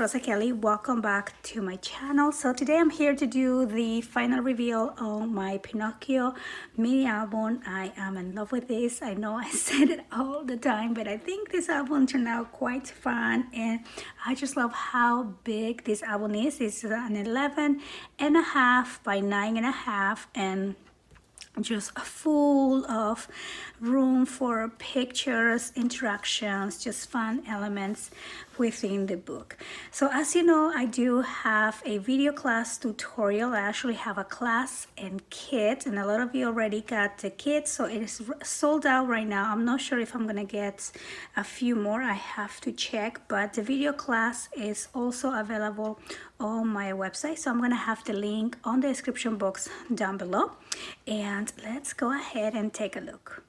Rosa Kelly. Welcome back to my channel. So today I'm here to do the final reveal on my Pinocchio mini album. I am in love with this. I know I said it all the time, but I think this album turned out quite fun, and I just love how big this album is. It's an 11.5 by 9.5, and just full of room for pictures, interactions, just fun elements within the book. So as you know, I do have a video class tutorial. I actually have a class and kit, and a lot of you already got the kit, so it is sold out right now. I'm not sure if I'm gonna get a few more. I have to check, but the video class is also available on my website, so I'm gonna have the link on the description box down below, and let's go ahead and take a look.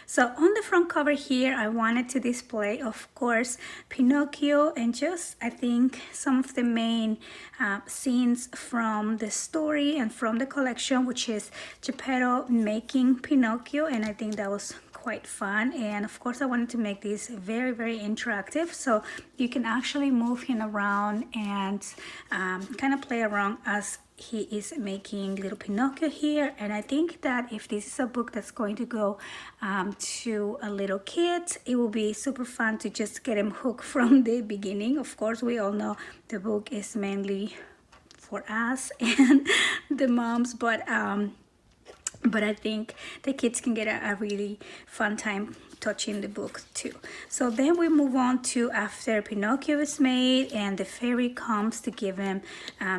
So on the front cover here, I wanted to display, of course, Pinocchio and just, I think, some of the main scenes from the story and from the collection, which is Geppetto making Pinocchio, and I think that was quite fun. And of course I wanted to make this very, very interactive, so you can actually move him around and kind of play around as he is making little Pinocchio here. And I think that if this is a book that's going to go to a little kid, it will be super fun to just get him hooked from the beginning. Of course, we all know the book is mainly for us and the moms, but I think the kids can get a really fun time touching the book too. So then we move on to after Pinocchio is made and the fairy comes to give him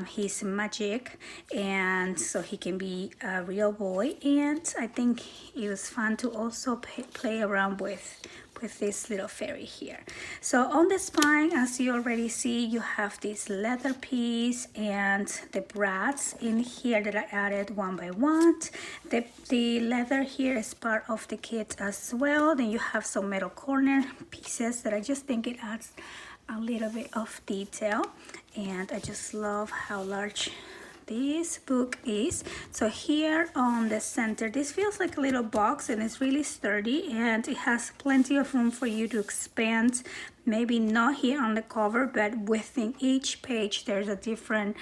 his magic, and so he can be a real boy. And I think it was fun to also play around with this little fairy here. So on the spine, as you already see, you have this leather piece and the brats in here that I added one by one. The leather here is part of the kit as well. Then you have some metal corner pieces that I just think it adds a little bit of detail, and I just love how large this book is. So here on the center, this feels like a little box, and it's really sturdy, and it has plenty of room for you to expand. Maybe not here on the cover, but within each page there's a different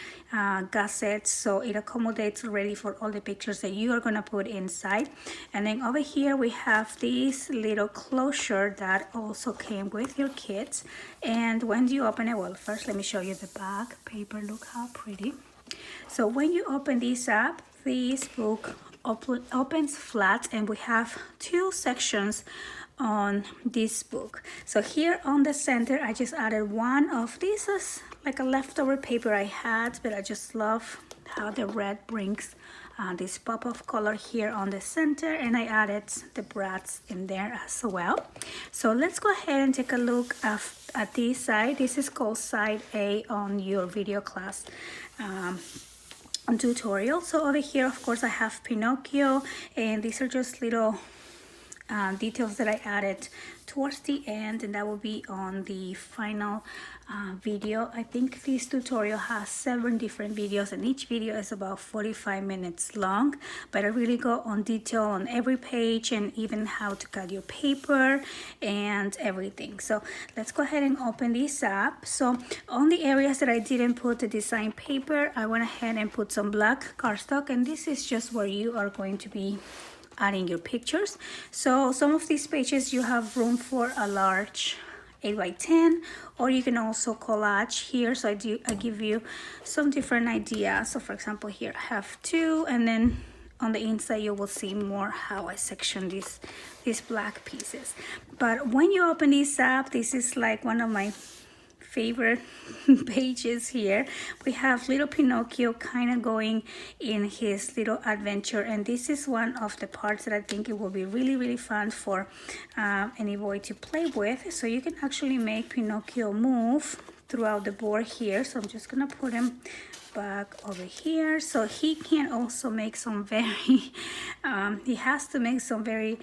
gusset, so it accommodates already for all the pictures that you are gonna put inside. And then over here we have this little closure that also came with your kits. And when you open it, well, first let me show you the back paper. Look how pretty. So when you open this up, this book opens flat, and we have two sections on this book. So here on the center, I just added one of these is like a leftover paper I had, but I just love how the red brings this pop of color here on the center, and I added the brats in there as well. So let's go ahead and take a look at this side. This is called side A on your video class tutorial. So over here, of course, I have Pinocchio, and these are just little details that I added towards the end, and that will be on the final video. I think this tutorial has 7 different videos, and each video is about 45 minutes long, but I really go on detail on every page and even how to cut your paper and everything. So let's go ahead and open this up. So on the areas that I didn't put the design paper, I went ahead and put some black cardstock, and this is just where you are going to be adding your pictures. So some of these pages you have room for a large 8 by 10, or you can also collage here. So I give you some different ideas. So for example, here I have 2, and then on the inside you will see more how I section these black pieces. But when you open this up, this is like one of my favorite pages here. We have little Pinocchio kind of going in his little adventure, and this is one of the parts that I think it will be really, really fun for any boy to play with. So you can actually make Pinocchio move throughout the board here. So I'm just gonna put him back over here, so he can also make some very he has to make some very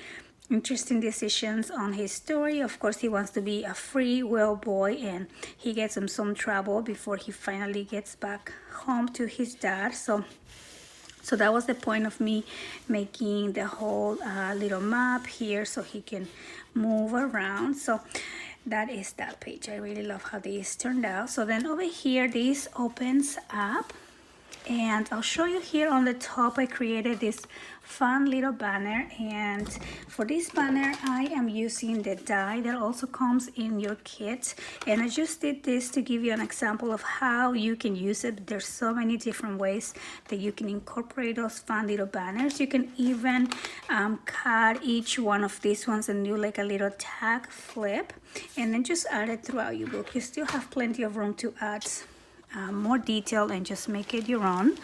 interesting decisions on his story. Of course, he wants to be a free will boy, and he gets in some trouble before he finally gets back home to his dad. So that was the point of me making the whole little map here, so he can move around. So that is that page. I really love how these turned out. So then over here, this opens up, and I'll show you here on the top. I created this fun little banner, and for this banner I am using the die that also comes in your kit, and I just did this to give you an example of how you can use it. There's so many different ways that you can incorporate those fun little banners. You can even cut each one of these ones and do like a little tag flip, and then just add it throughout your book. You still have plenty of room to add more detail and just make it your own.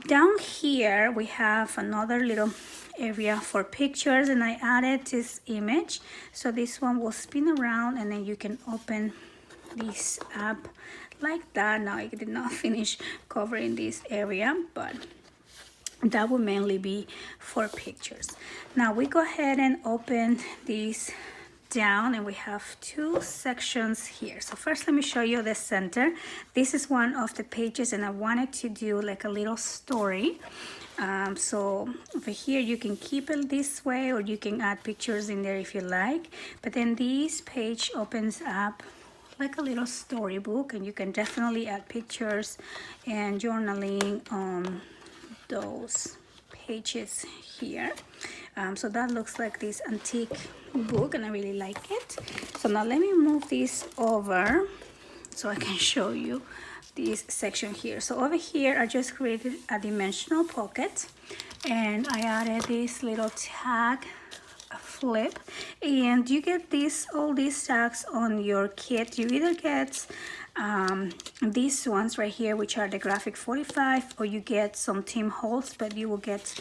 Down here we have another little area for pictures, and I added this image, so this one will spin around and then you can open this up like that. Now I did not finish covering this area, but that will mainly be for pictures. Now we go ahead and open these down, and we have two sections here. So first let me show you the center. This is one of the pages, and I wanted to do like a little story. So over here you can keep it this way, or you can add pictures in there if you like, but then this page opens up like a little storybook, and you can definitely add pictures and journaling on those pages here. So that looks like this antique book, and I really like it. So now let me move this over so I can show you this section here. So over here I just created a dimensional pocket, and I added this little tag flip, and you get all these tags on your kit. You either get these ones right here, which are the graphic 45, or you get some Tim Holtz, but you will get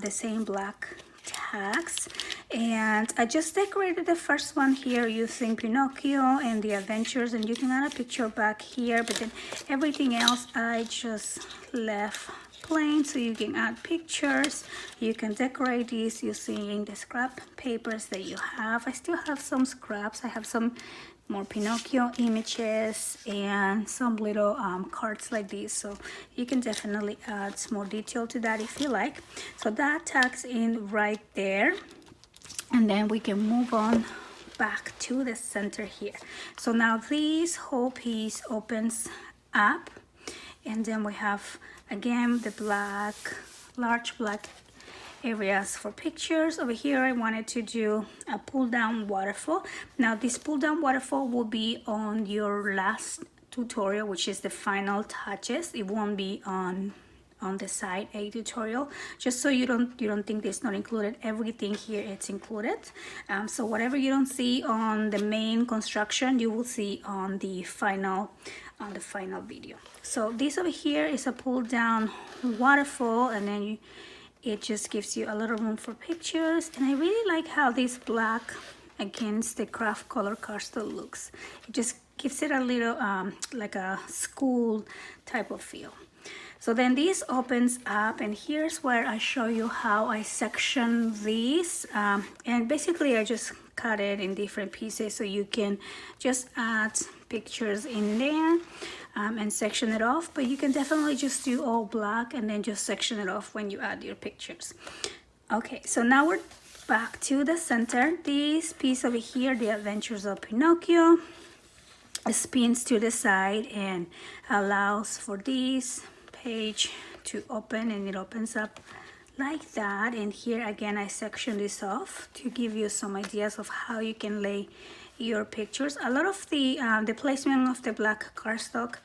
the same black tags. And I just decorated the first one here using Pinocchio and the adventures, and you can add a picture back here, but then everything else I just left plain, so you can add pictures. You can decorate these using the scrap papers that you have. I still have some scraps. I have some more Pinocchio images and some little cards like these, so you can definitely add some more detail to that if you like. So that tags in right there, and then we can move on back to the center here. So now this whole piece opens up, and then we have again the large black areas for pictures. Over here I wanted to do a pull down waterfall. Now this pull down waterfall will be on your last tutorial, which is the final touches. It won't be on the side A tutorial, just so you don't think it's not included. Everything here it's included. So whatever you don't see on the main construction, you will see on the final video. So this over here is a pull down waterfall, and then it just gives you a little room for pictures. And I really like how this black against the craft color cardstock looks. It just gives it a little like a school type of feel. So then this opens up, and here's where I show you how I section these, and basically I just cut it in different pieces, so you can just add pictures in there and section it off. But you can definitely just do all black and then just section it off when you add your pictures. Okay, so now we're back to the center. This piece over here, the Adventures of Pinocchio, spins to the side and allows for this page to open, and it opens up like that. And here again I section this off to give you some ideas of how you can lay your pictures. A lot of the placement of the black cardstock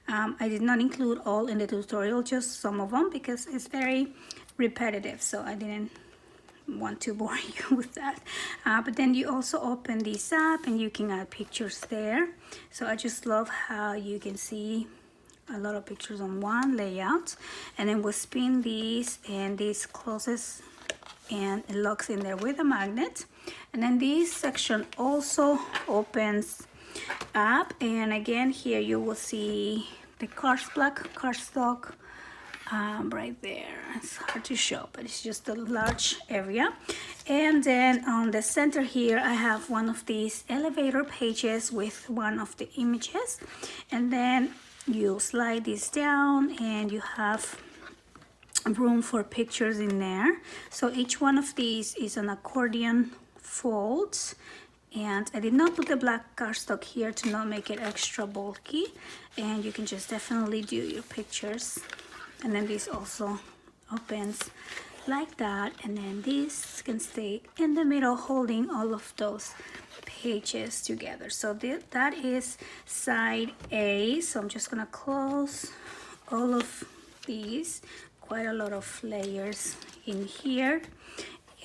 I did not include all in the tutorial, just some of them, because it's very repetitive, so I didn't want to bore you with that. But then you also open this up and you can add pictures there. So I just love how you can see a lot of pictures on one layout, and then we'll spin these, and this closes and it locks in there with a magnet. And then this section also opens up, and again here you will see the black cardstock right there. It's hard to show, but it's just a large area. And then on the center here I have one of these elevator pages with one of the images, and then you slide this down and you have room for pictures in there. So each one of these is an accordion fold, And I did not put the black cardstock here to not make it extra bulky, and you can just definitely do your pictures. And then this also opens like that, and then this can stay in the middle holding all of those pages together. So that is side A. So I'm just gonna close all of these, quite a lot of layers in here.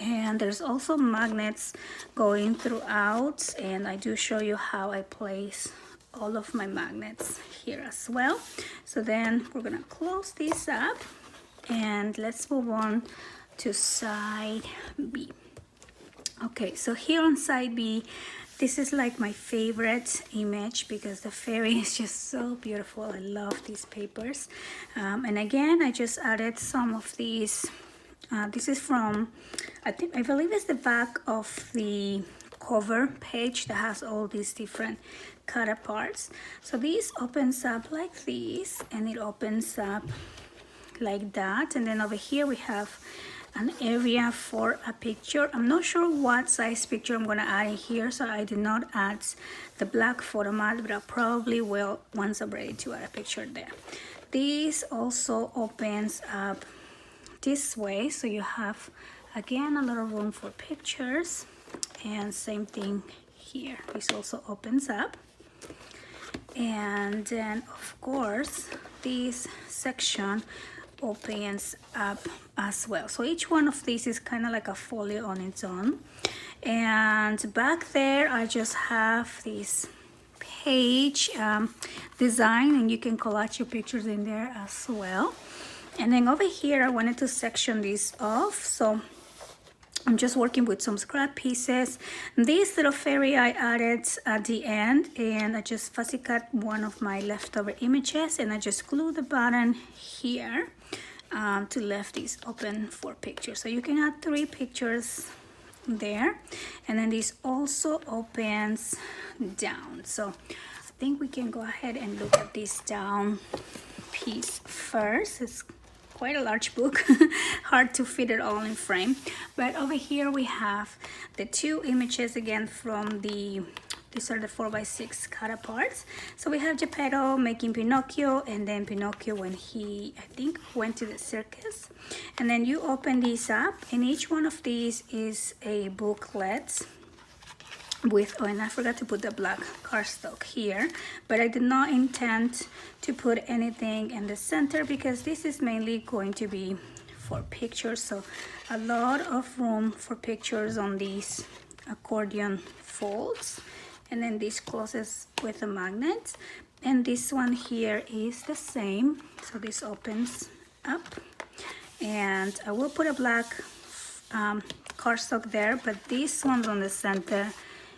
And there's also magnets going throughout, and I do show you how I place all of my magnets here as well. So then we're gonna close this up, and let's move on to side B. Okay, so here on side B, this is like my favorite image because the fairy is just so beautiful. I love these papers. And again, I just added some of these. This is from, I believe it's the back of the cover page that has all these different cut parts. So this opens up like this, and it opens up like that. And then over here we have an area for a picture. I'm not sure what size picture I'm gonna add in here, so I did not add the black photo mat, but I probably will once I'm ready to add a picture there. This also opens up this way, so you have again a lot of room for pictures, and same thing here. This also opens up, and then of course this section opens up as well. So each one of these is kind of like a folio on its own. And back there I just have this page design, and you can collage your pictures in there as well. And then over here I wanted to section this off, so I'm just working with some scrap pieces. This little fairy I added at the end, and I just fussy cut one of my leftover images, and I just glue the button here to leave this open for pictures. So you can add 3 pictures there, and then this also opens down. So I think we can go ahead and look at this down piece first. It's quite a large book, hard to fit it all in frame. But over here we have the 2 images again from these are the 4x6 cut parts. So we have Geppetto making Pinocchio, and then Pinocchio when he, I think, went to the circus. And then you open these up, and each one of these is a booklet with, oh, and I forgot to put the black cardstock here, but I did not intend to put anything in the center because this is mainly going to be for pictures. So a lot of room for pictures on these accordion folds. And then this closes with a magnet, and this one here is the same. So this opens up, and I will put a black cardstock there, but this one on the center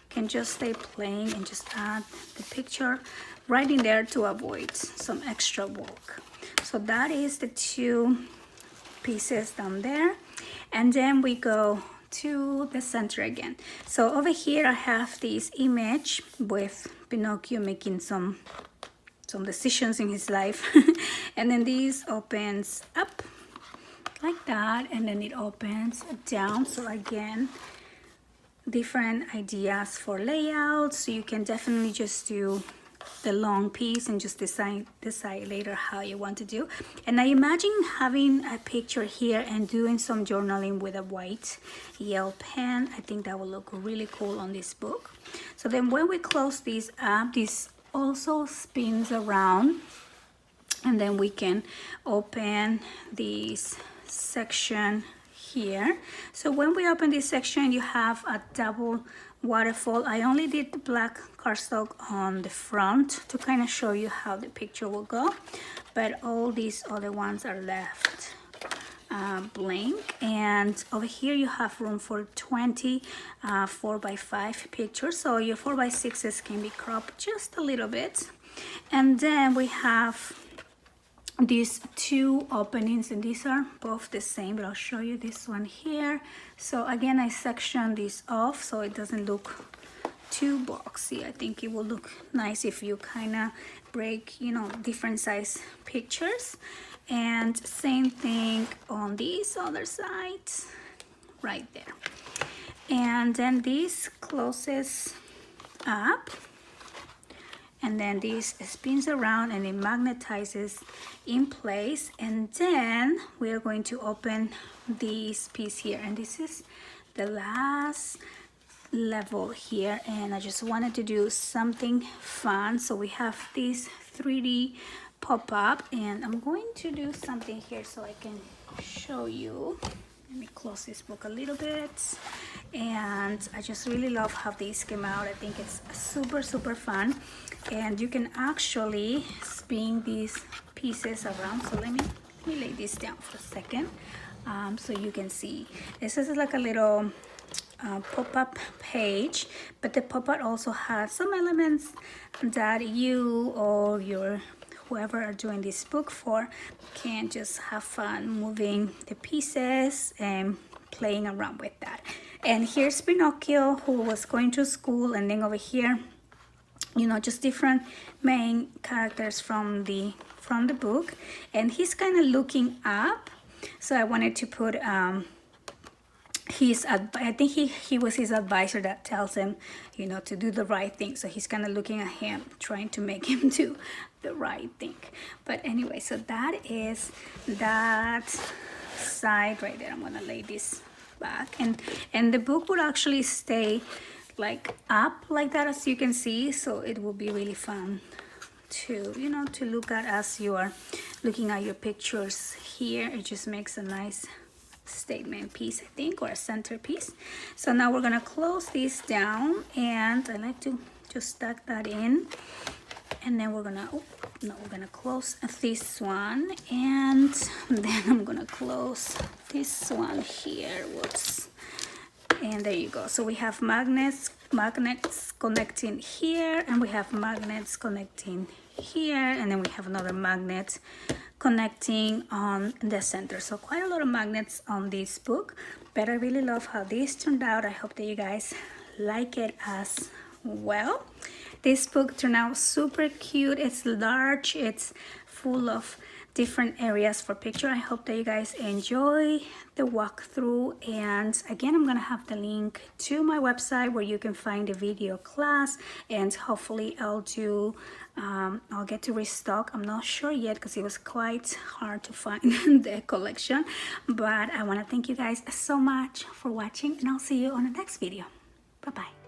can just stay plain, and just add the picture right in there to avoid some extra work. So that is the 2 pieces down there, and then we go to the center again. So over here I have this image with Pinocchio making some decisions in his life and then this opens up like that, and then it opens down. So again, different ideas for layouts. So you can definitely just do the long piece and just decide later how you want to do. And I imagine having a picture here and doing some journaling with a white gel pen. I think that will look really cool on this book. So then when we close this up, this also spins around, and then we can open this section here. So when we open this section, you have a double waterfall. I only did the black cardstock on the front to kind of show you how the picture will go, but all these other ones are left blank. And over here you have room for 20 4x5 pictures, so your 4x6s can be cropped just a little bit. And then we have these 2 openings, and these are both the same, but I'll show you this one here. So again, I section this off so it doesn't look too boxy. I think it will look nice if you kind of break, you know, different size pictures. And same thing on this other side right there. And then this closes up, and then this spins around and it magnetizes in place. And then we are going to open this piece here, and this is the last level here, and I just wanted to do something fun. So we have this 3D pop-up, and I'm going to do something here so I can show you. Let me close this book a little bit. And I just really love how these came out. I think it's super fun, and you can actually spin these pieces around. So let me lay this down for a second, so you can see. This is like a little pop-up page, but the pop-up also has some elements that you or your whoever are doing this book for can just have fun moving the pieces and playing around with that. And here's Pinocchio, who was going to school, and then over here, you know, just different main characters from the book, and he's kind of looking up. So I wanted to put I think he was his advisor that tells him, you know, to do the right thing. So he's kind of looking at him, trying to make him do the right thing. But anyway, so that is that side right there. I'm gonna lay this back, and the book would actually stay like up like that, as you can see. So it will be really fun to, you know, to look at as you are looking at your pictures here. It just makes a nice statement piece, I think, or a centerpiece. So now we're gonna close this down, and I like to just stack that in, and then we're gonna close this one, and then I'm gonna close this one here. Whoops. And there you go. So we have magnets connecting here, and we have magnets connecting here, and then we have another magnet connecting on the center. So quite a lot of magnets on this book, but I really love how this turned out. I hope that you guys like it as well. This book turned out super cute. It's large, it's full of different areas for picture. I hope that you guys enjoy the walkthrough, and again, I'm gonna have the link to my website where you can find the video class, and hopefully I'll get to restock. I'm not sure yet because it was quite hard to find the collection, but I want to thank you guys so much for watching, and I'll see you on the next video. Bye bye.